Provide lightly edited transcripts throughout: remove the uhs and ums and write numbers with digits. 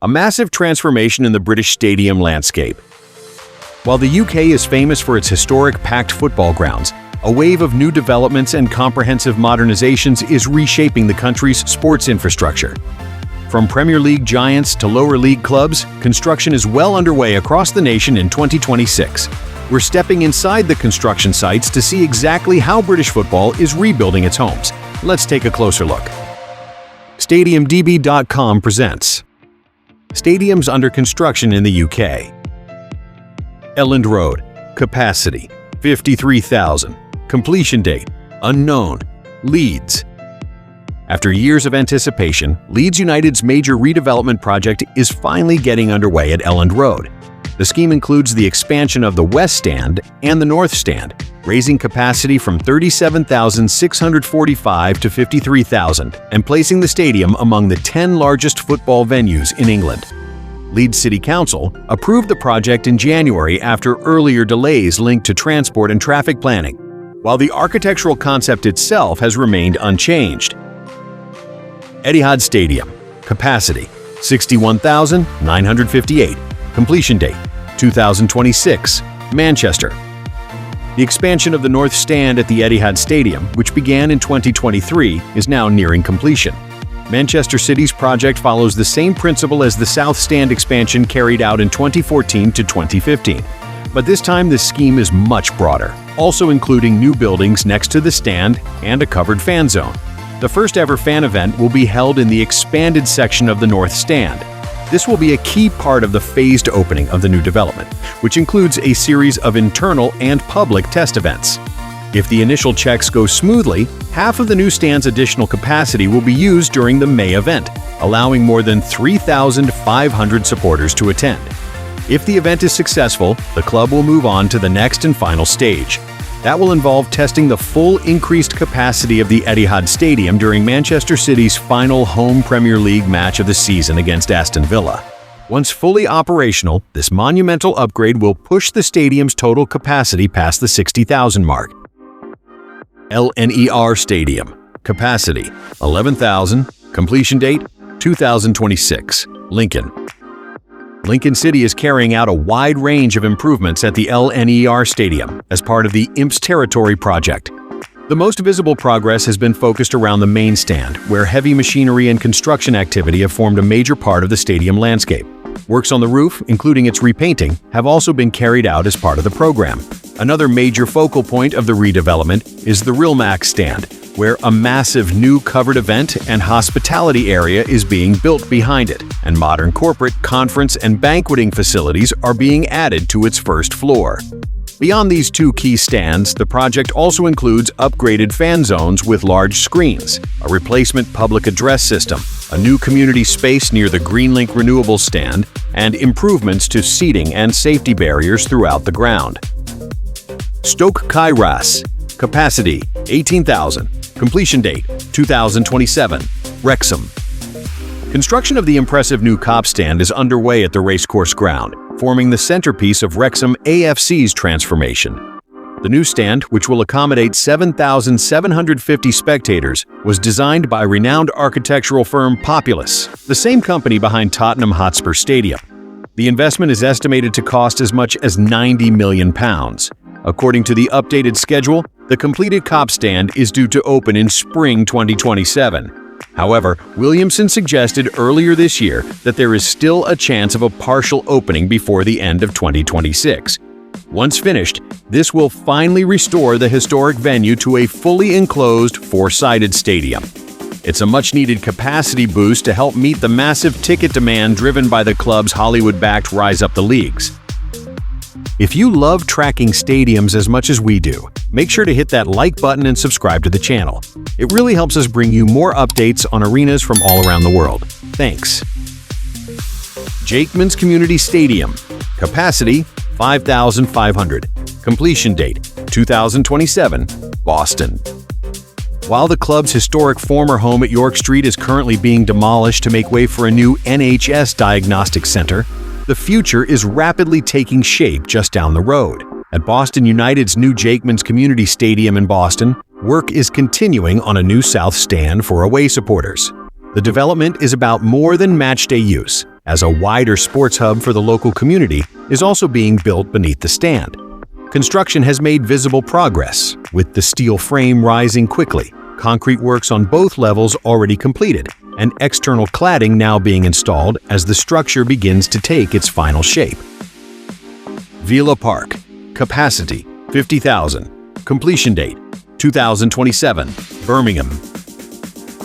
a massive transformation in the British stadium landscape. While the UK is famous for its historic packed football grounds, a wave of new developments and comprehensive modernizations is reshaping the country's sports infrastructure. From Premier League giants to lower league clubs, construction is well underway across the nation in 2026. We're stepping inside the construction sites to see exactly how British football is rebuilding its homes. Let's take a closer look. StadiumDB.com presents Stadiums under construction in the UK. Elland Road, capacity 53,000, completion date unknown, Leeds. After years of anticipation, Leeds United's major redevelopment project is finally getting underway at Elland Road. The scheme includes the expansion of the West Stand and the North Stand, raising capacity from 37,645 to 53,000 and placing the stadium among the 10 largest football venues in England. Leeds City Council approved the project in January after earlier delays linked to transport and traffic planning, while the architectural concept itself has remained unchanged. Etihad Stadium, capacity 61,958, completion date 2026, Manchester. The expansion of the North Stand at the Etihad Stadium, which began in 2023, is now nearing completion. Manchester City's project follows the same principle as the South Stand expansion carried out in 2014 to 2015. But this time the scheme is much broader, also including new buildings next to the stand and a covered fan zone. The first ever fan event will be held in the expanded section of the North Stand. This will be a key part of the phased opening of the new development, which includes a series of internal and public test events. If the initial checks go smoothly, half of the new stand's additional capacity will be used during the May event, allowing more than 3,500 supporters to attend. If the event is successful, the club will move on to the next and final stage. That will involve testing the full increased capacity of the Etihad Stadium during Manchester City's final home Premier League match of the season against Aston Villa. Once fully operational, this monumental upgrade will push the stadium's total capacity past the 60,000 mark. LNER Stadium, capacity 11,000, completion date 2026, Lincoln. Lincoln City is carrying out a wide range of improvements at the LNER Stadium as part of the IMPS Territory project. The most visible progress has been focused around the main stand, where heavy machinery and construction activity have formed a major part of the stadium landscape. Works on the roof, including its repainting, have also been carried out as part of the program. Another major focal point of the redevelopment is the RealMax stand, where a massive new covered event and hospitality area is being built behind it, and modern corporate, conference, and banqueting facilities are being added to its first floor. Beyond these two key stands, the project also includes upgraded fan zones with large screens, a replacement public address system, a new community space near the Greenlink Renewable stand, and improvements to seating and safety barriers throughout the ground. Stōk Cae Ras, capacity 18,000, completion date 2027, Wrexham. Construction of the impressive new cop stand is underway at the racecourse ground, forming the centerpiece of Wrexham AFC's transformation. The new stand, which will accommodate 7,750 spectators, was designed by renowned architectural firm Populous, the same company behind Tottenham Hotspur Stadium. The investment is estimated to cost as much as £90 million. According to the updated schedule, the completed cop stand is due to open in spring 2027. However, Williamson suggested earlier this year that there is still a chance of a partial opening before the end of 2026. Once finished, this will finally restore the historic venue to a fully enclosed, four-sided stadium. It's a much-needed capacity boost to help meet the massive ticket demand driven by the club's Hollywood-backed Rise Up the Leagues. If you love tracking stadiums as much as we do, make sure to hit that like button and subscribe to the channel. It really helps us bring you more updates on arenas from all around the world. Thanks. Jakemans Community Stadium, capacity 5,500, completion date 2027, Boston. While the club's historic former home at York Street is currently being demolished to make way for a new NHS diagnostic center, the future is rapidly taking shape just down the road. At Boston United's new Jakemans Community Stadium in Boston, work is continuing on a new South Stand for away supporters. The development is about more than matchday use. as a wider sports hub for the local community is also being built beneath the stand. Construction has made visible progress, with the steel frame rising quickly, concrete works on both levels already completed, and external cladding now being installed as the structure begins to take its final shape. Villa Park. Capacity 50,000. Completion date 2027. Birmingham.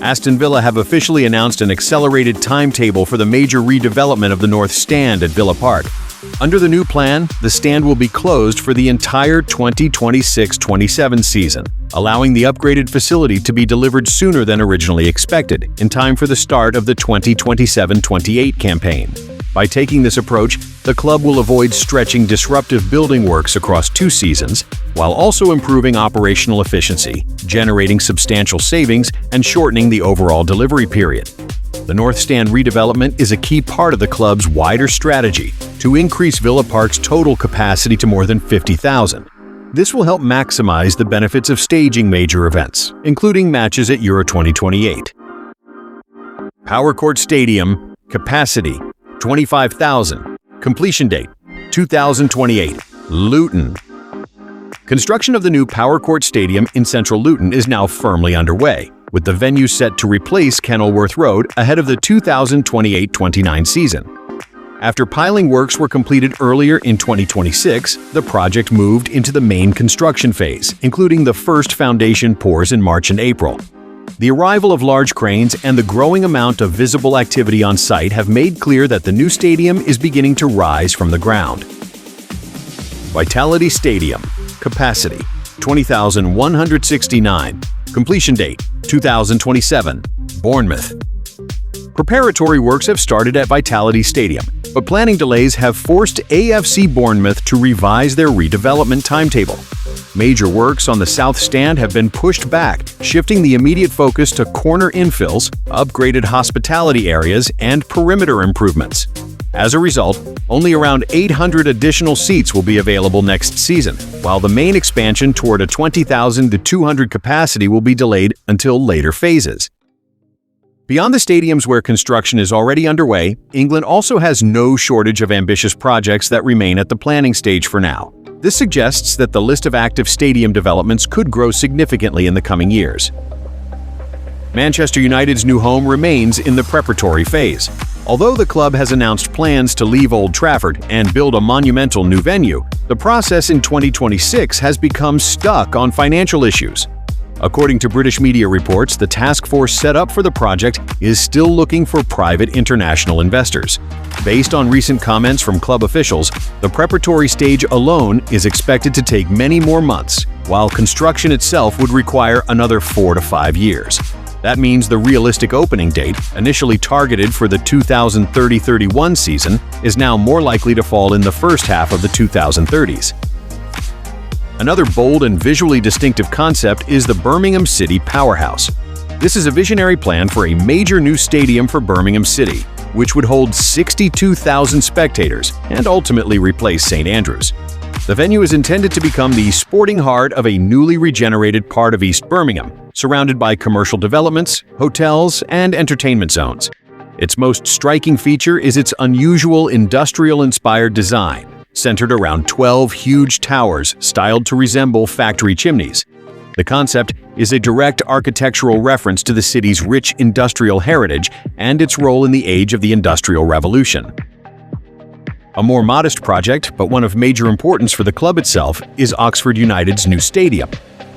Aston Villa have officially announced an accelerated timetable for the major redevelopment of the North Stand at Villa Park. Under the new plan, the stand will be closed for the entire 2026-27 season, allowing the upgraded facility to be delivered sooner than originally expected, in time for the start of the 2027-28 campaign. By taking this approach, the club will avoid stretching disruptive building works across 2 seasons, while also improving operational efficiency, generating substantial savings, and shortening the overall delivery period. The North Stand redevelopment is a key part of the club's wider strategy to increase Villa Park's total capacity to more than 50,000. This will help maximize the benefits of staging major events, including matches at Euro 2028. Power Court Stadium. Capacity 25,000. Completion date 2028. Luton. Construction of the new Power Court Stadium in central Luton is now firmly underway, with the venue set to replace Kenilworth Road ahead of the 2028-29 season. After piling works were completed earlier in 2026, the project moved into the main construction phase, including the first foundation pours in March and April. The arrival of large cranes and the growing amount of visible activity on site have made clear that the new stadium is beginning to rise from the ground. Vitality Stadium. Capacity 20,169. Completion date 2027. Bournemouth. Preparatory works have started at Vitality Stadium, but planning delays have forced AFC Bournemouth to revise their redevelopment timetable. Major works on the south stand have been pushed back, shifting the immediate focus to corner infills, upgraded hospitality areas, and perimeter improvements. As a result, only around 800 additional seats will be available next season, while the main expansion toward a 20,000 to 200 capacity will be delayed until later phases. Beyond the stadiums where construction is already underway, England also has no shortage of ambitious projects that remain at the planning stage for now. This suggests that the list of active stadium developments could grow significantly in the coming years. Manchester United's new home remains in the preparatory phase. Although the club has announced plans to leave Old Trafford and build a monumental new venue, the process in 2026 has become stuck on financial issues. According to British media reports, the task force set up for the project is still looking for private international investors. Based on recent comments from club officials, the preparatory stage alone is expected to take many more months, while construction itself would require another 4 to 5 years. That means the realistic opening date, initially targeted for the 2030-31 season, is now more likely to fall in the first half of the 2030s. Another bold and visually distinctive concept is the Birmingham City Powerhouse. This is a visionary plan for a major new stadium for Birmingham City, which would hold 62,000 spectators and ultimately replace St. Andrews. The venue is intended to become the sporting heart of a newly regenerated part of East Birmingham, surrounded by commercial developments, hotels, and entertainment zones. Its most striking feature is its unusual industrial-inspired design, centered around 12 huge towers styled to resemble factory chimneys. The concept is a direct architectural reference to the city's rich industrial heritage and its role in the age of the Industrial Revolution. A more modest project, but one of major importance for the club itself, is Oxford United's new stadium.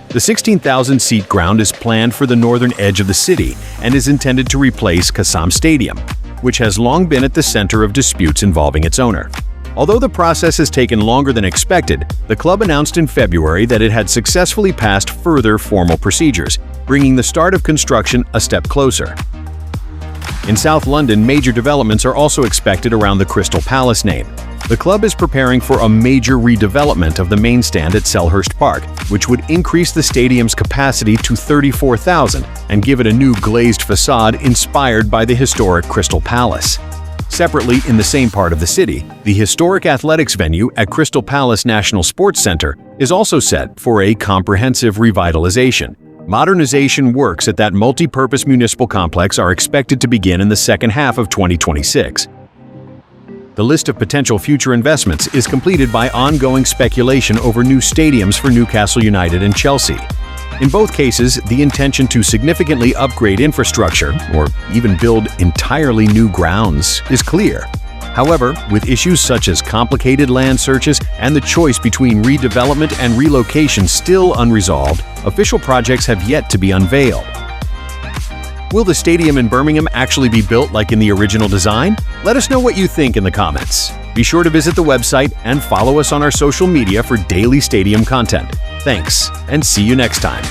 The 16,000-seat ground is planned for the northern edge of the city and is intended to replace Kassam Stadium, which has long been at the center of disputes involving its owner. Although the process has taken longer than expected, the club announced in February that it had successfully passed further formal procedures, bringing the start of construction a step closer. In South London, major developments are also expected around the Crystal Palace name. The club is preparing for a major redevelopment of the main stand at Selhurst Park, which would increase the stadium's capacity to 34,000 and give it a new glazed facade inspired by the historic Crystal Palace. Separately, in the same part of the city, the historic athletics venue at Crystal Palace National Sports Centre is also set for a comprehensive revitalization. Modernization works at that multi-purpose municipal complex are expected to begin in the second half of 2026. The list of potential future investments is completed by ongoing speculation over new stadiums for Newcastle United and Chelsea. In both cases, the intention to significantly upgrade infrastructure, or even build entirely new grounds, is clear. However, with issues such as complicated land searches and the choice between redevelopment and relocation still unresolved, official projects have yet to be unveiled. Will the stadium in Birmingham actually be built like in the original design? Let us know what you think in the comments. Be sure to visit the website and follow us on our social media for daily stadium content. Thanks, and see you next time.